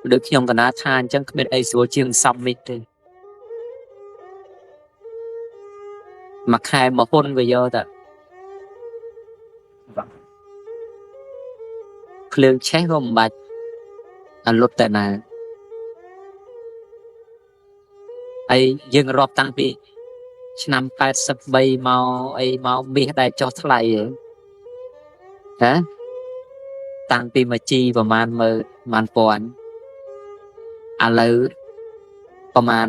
được nhom cả ná than chẳng biết ai số chiêng xong mít đi mặc hai mà hôn bây giờ ta lương cháy không bạch lụt tại nào ai dương rộp tăng bị năm 83 mau ai mau biết đây cho lại hả tăng bị mà chi và man pòn lưประมาณ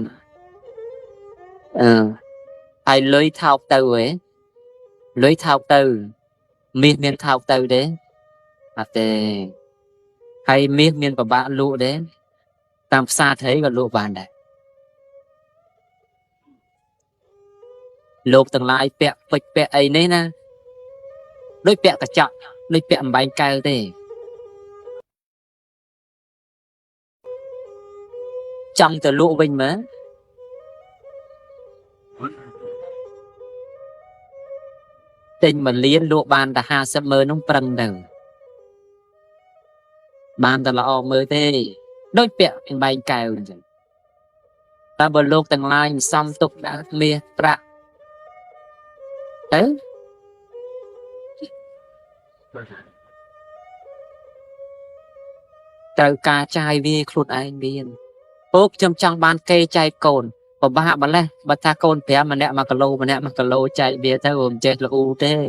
ai lưới thao từ ấy lưới thao từ miên thao từ đấy tề hay miên và bạn lụ đấy tam xa thấy còn lụ bàn này lục từng lại bẹ ấy nè nè đôi bẹ cả chọn đôi bẹ bánh cay thế trong từ lụ bình mà tình mình liên lụ bàn đã hà sắp mơ nông prăng đầu bàn đã là mơ thế đôi bẹ bánh cay ta bờ lục từng lại xong tục đã mía bạ đấy từ ca trai vi khuôn anh biên ốp trong trong ban cây trai cồn và ba bạn lên bà ta cồn bé mà nè mà cả lô chạy bia theo gồm chết là u tê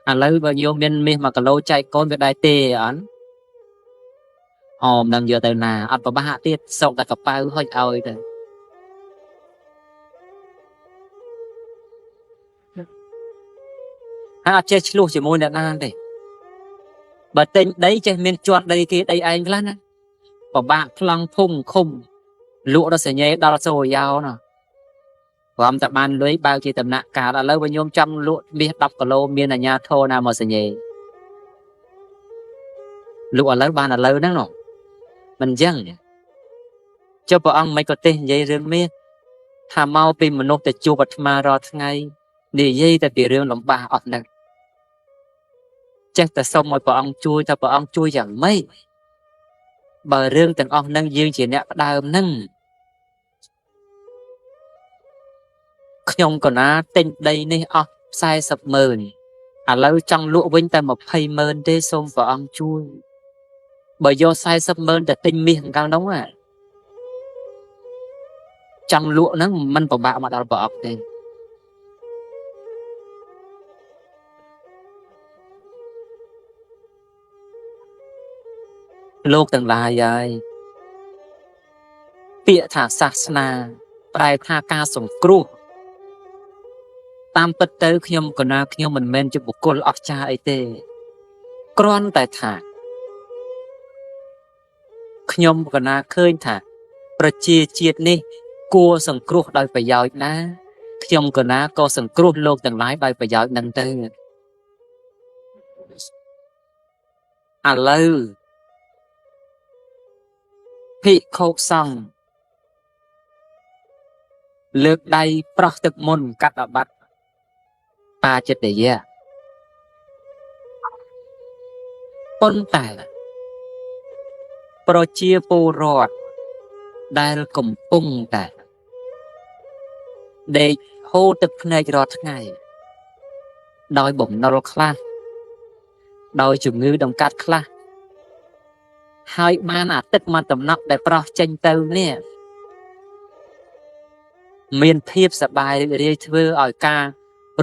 lấy bao nhiêu miên miên mà cả lô chạy cồn về đại tê ấn đang giờ từ nà ăn vào ba hạ tiết xong ta cặp bao hơi ơi rồi chơi luôn chỉ môi nè nan đây bà tên đấy chơi miên chuột đây kia đây anh lắm và bạn lăng phung khung lụa nó sẽ nhé đó rồi giao nè và tập ban lưới bao chi tầm nặng cả là lâu bao nhiêu trăm lụa biết đọc cả lô miên là nhà thô nào mà sẽ nhé lụa lớn ban là lâu đó rồi mình dân cho bọn ông mấy có tên dây rương miên thà mau pin mà nộp để chua bật mà rồi ngay để dây tại vì rương lòng bà ọt nè chắc là xong rồi bọn ông chui ta bọn ông chui chẳng mấy bờ rương từng ông nâng dương chỉ nè đào nâng nhông còn tên đây nè sai sập mờn lâu trong lụa vinh ta một hay mờn đê xông vào ông chui bởi do sai sập mờn để tinh miệng cao đóng trong lụa nó mình vào bạo mà đào bỏ tên lục từng là vậy bịa thả sạc na bài tha ca sủng cru tam bật tới nhom còn nhom mình men cho một cô lọt cha ấy tê con tại thả nhom còn khơi thảประเจียជាតិនេះគួរសង្គ្រោះដោយប្រយោជន៍ណាខ្ញុំក៏ណាក៏សង្គ្រោះលោកទាំងឡាយដោយប្រយោជន៍នឹងទៅឥឡូវភិក្ខុសង្ឃលើកដៃប្រោះទឹកមុនកាត់អបាត់បាចិត្តយៈប៉ុន្តែប្រជាពលរដ្ឋដែលកំពុងតែដេកហូរទឹកភ្នែករាល់ថ្ងៃដោយបំណុលខ្លះដោយជំងឺដង្កាត់ខ្លះហើយបានអាទឹកមកតំណក់ដែលប្រោះចេញទៅនេះមានភាពសប្បាយរីករាយធ្វើឲ្យការ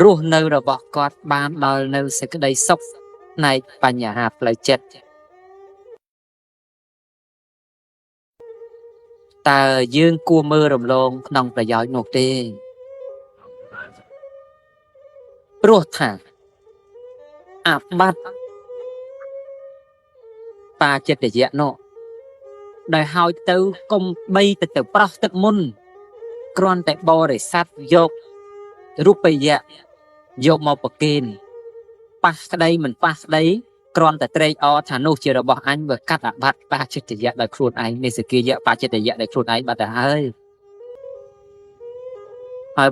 រស់នៅរបស់គាត់បានដល់នៅសេចក្តីសុខផ្នែកបញ្ហាផ្លូវចិត្តតើយើងគួរមើលរំលងក្នុងប្រយោជន៍នោះទេព្រោះថាអាបត្តិបាចិត្តយៈនោះដោយហើយទៅកុំបីទៅប្រោះទឹកមុនគ្រាន់តែបរិស័ទយករូបយៈយកមកប្រគេនប៉ះក្តីមិនប៉ះក្តីគ្រាន់តែត្រេកអរថានោះជារបស់អញបើកាត់អាបត្តិបាចិត្តយៈដោយខ្លួនឯងនេះសគាយៈបាចិត្តយៈដោយខ្លួនឯងបាត់ទៅហើយ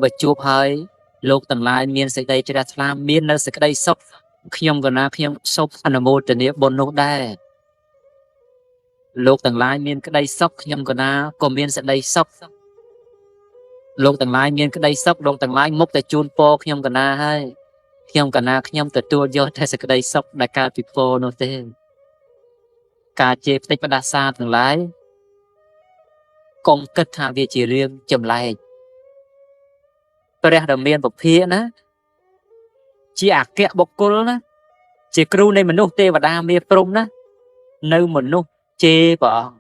បើជួបហើយលោកទាំងឡាយមានសេចក្តីជ្រះថ្លាមាននៅសេចក្តីសុខខ្ញុំក៏ណាខ្ញុំសូមអនុមោទនាបុណ្យនោះដែរ លោកទាំងឡាយមានក្តីសុខខ្ញុំកណាក៏មានសេចក្តីសុខលោកទាំងឡាយមានក្តីសុខលោកទាំងឡាយមុខតែជូនពរខ្ញុំកណាហើយខ្ញុំកណាខ្ញុំទទួលយកតែសេចក្តីសុខដែលកើតពីពរនោះទេការជេរផ្ទិចផ្ដាសាទាំងឡាយកុំគិតថាវាជារឿងចម្លែកព្រះដ៏មានពភាណាជាអគ្គបុគ្គលណាជាគ្រូនៃមនុស្សទេវតាមាព្រំណានៅមនុស្សជេរព្រះអង្គ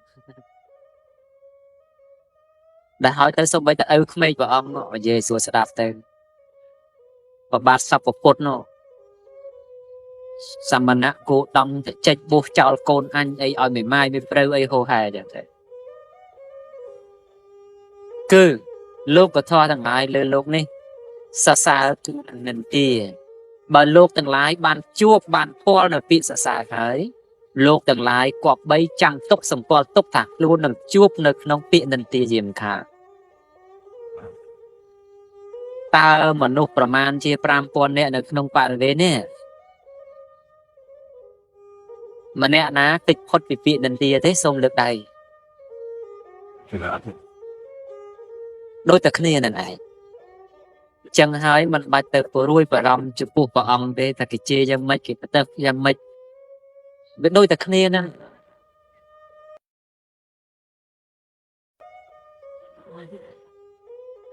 ដែលហើយទៅសូម្បីតែឪក្មេកព្រះអង្គនោះយេស៊ូវស្ដាប់ទៅប្របាទសពពុទ្ធនោះសមណៈគោដំទៅចេញបោះចោលកូនអញអីឲ្យមេម៉ាយមេព្រៅអីហោហែចឹងទៅគឺលោកកថាទាំងឡាយលើលោកនេះសរសើរទូលនិន្ទាបើលោកទាំងឡាយបានជួបបានពលនៅពាក្យសរសើរហើយលោកទាំងឡាយគប្បីចាំងទុកសម្គាល់ទុកថាខ្លួននឹងជួបនៅក្នុងពាក្យនិន្ទាជាមិនខានតើមនុស្សប្រមាណជា 5000 នាក់នៅក្នុងបរិវេណនេះម្នាក់ណាតិចផុតពីពាក្យនិន្ទាទេសូមលើកដៃដូចតែគ្នានឹងឯងចឹងហើយមិនបាច់ទៅព្រួយបារម្ភចំពោះព្រះអង្គទេតែគេជេរយ៉ាងម៉េចគេទៅយ៉ាងម៉េចវាដូចតែគ្នាហ្នឹង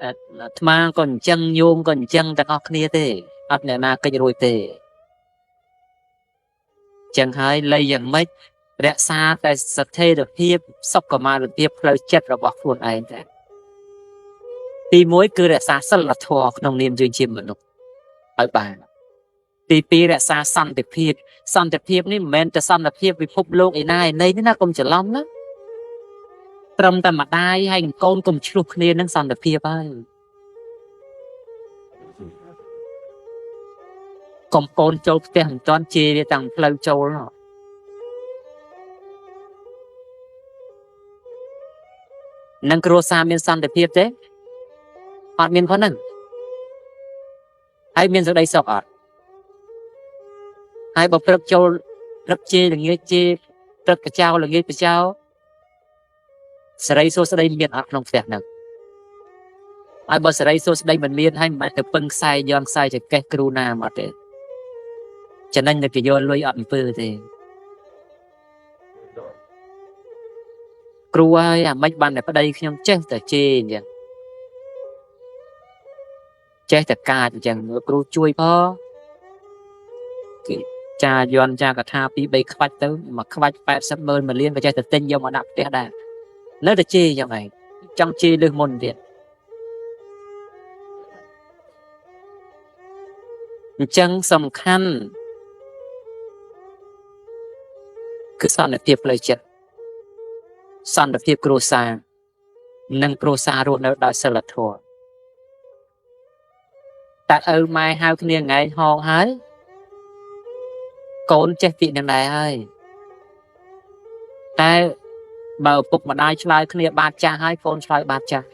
អាត្មាក៏អញ្ចឹងញោមក៏អញ្ចឹងទាំងអស់គ្នាទេអត់អ្នកណាកិច្ចរួចទេចឹងហើយលៃយ៉ាងម៉េចរក្សាតែស្ថិរភាពសុខុមាលភាពផ្លូវចិត្តរបស់ខ្លួនឯងតែទី1គឺរក្សាសិលធម៌ក្នុងនាមយើងជាមនុស្សឲ្យបានទី2រក្សាសន្តិភាពសន្តិភាពនេះមិនមែនតែសន្តិភាពពិភពលោកឯណាឯណីទេណាកុំច្រឡំណាត្រឹមតែម្ដាយហើយកូនកុំឆ្លោះគ្នានឹងសន្តិភាពហើយកុំកូនចូលផ្ទះមិនទាន់ជេរវាតាំងផ្លូវចូលនឹងគ្រួសារមានសន្តិភាពទេអត់មានផងហ្នឹងហើយមានសេចក្តីសុខអត់ហើយបើព្រឹកចូលព្រឹកជេរល្ងាចជេរព្រឹកកចោល្ងាចកចោសេរីសួស្តីមានអត់ក្នុងផ្ទះហ្នឹងហើយបើសេរីសួស្តីមិនមានហើយមិនបាច់ទៅពឹងខ្សែយន់ខ្សែចកេះគ្រូណាមកទេចំណេញតែគេយកលុយអត់អំពើទេគ្រូហើយអាម៉េចបានតែប្តីខ្ញុំចេះតែជេរអញ្ចឹងចេះតែកាចអញ្ចឹងគ្រូជួយផងគេចាយន់ចាកថា2 3ខ្វាច់ទៅមកខ្វាច់80,000 1លានក៏ចេះតែទិញយកមកដាក់ផ្ទះដែរនៅតែជេរយ៉ាងឯងចង់ជេរលើសមុនទៀតអញ្ចឹងសំខាន់គឺសន្តិភាពផ្លូវចិត្តសន្តិភាពគ្រួសារនិងគ្រួសាររស់នៅដោយសិលធម៌តែឪម៉ែហៅគ្នាថ្ងៃហងហើយកូនចេះពាក្យនឹងដែរហើយតែបើឪពុកម្ដាយឆ្លើយគ្នាបាតចាស់ហើយកូនឆ្លើយបាតចាស់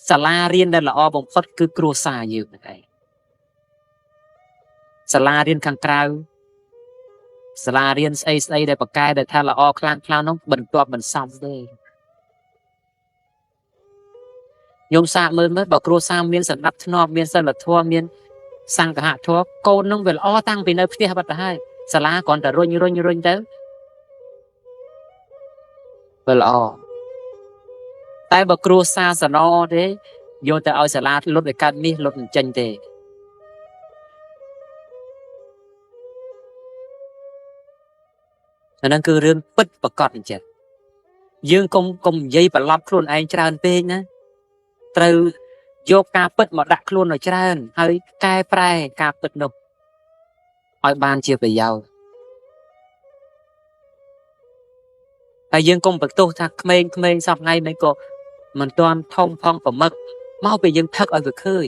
សាលារៀនដែលល្អបំផុតគឺគ្រួសារយើងហ្នឹងឯងសាលារៀនខាងក្រៅសាលារៀនស្អីស្អីដែលបកកែដែលថាល្អខ្លាំងនោះបន្ទាប់មិនសមទេញោមសាកមើលបើគ្រួសារមានសណ្ដាប់ធ្នាប់មានសិលធម៌មានសង្ឃហធម៌កូននឹងវាល្អតាំងពីនៅផ្ទះបាត់ទៅហើយសាលាគ្រាន់តែរុញទៅវាល្អតែបើគ្រួសារសណទេយកទៅឲ្យសាលាលុតឲ្យកើតមាសលុតមិនចេញទេអាហ្នឹងគឺរឿងពិតប្រកបអញ្ចឹងយើងកុំនិយាយប្រឡប់ខ្លួនឯងច្រើនពេកណាត្រូវយកការពិតមកដាក់ខ្លួនឲ្យច្រើនហើយកែប្រែការពិតនោះឲ្យបានជាប្រយោជន៍ហើយយើងកុំបន្ទោសថាក្មេងសពថ្ងៃមិនក៏មិនទាន់ធំផងប្រមឹកមកពេលយើងផឹកឲ្យវាឃើញ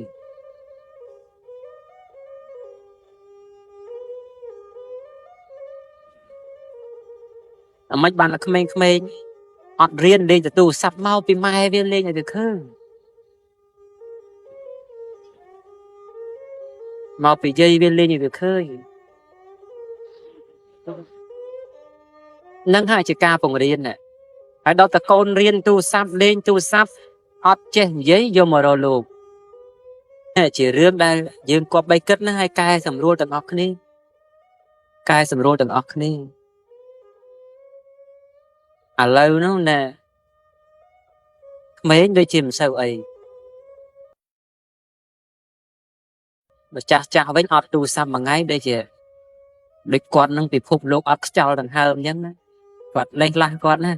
អាម៉េចបានតែក្មេងអត់រៀនលេងទៅទូរស័ព្ទមកពីម៉ែវាលេងឲ្យវាឃើញមកពីយាយវាលេងឲ្យវាឃើញ នឹងហើយជាការបង្រៀនណែហើយដល់តកូនរៀនទូរស័ព្ទលេងទូរស័ព្ទអត់ចេះនិយាយយកមករកលោកជារឿងដែលយើងគប្បីគិតណាហើយកែសម្រួលទាំងអស់គ្នាកែសម្រួលទាំងអស់គ្នាឥឡូវនោះណែក្មេងដូចជាមិនសូវអីបើចាស់វិញអត់ទូរស័ព្ទមួយថ្ងៃដូចជាដូចគាត់នឹងពិភពលោកអត់ខ្យល់ដង្ហើមអញ្ចឹងណាគាត់លេះខ្លះគាត់ណា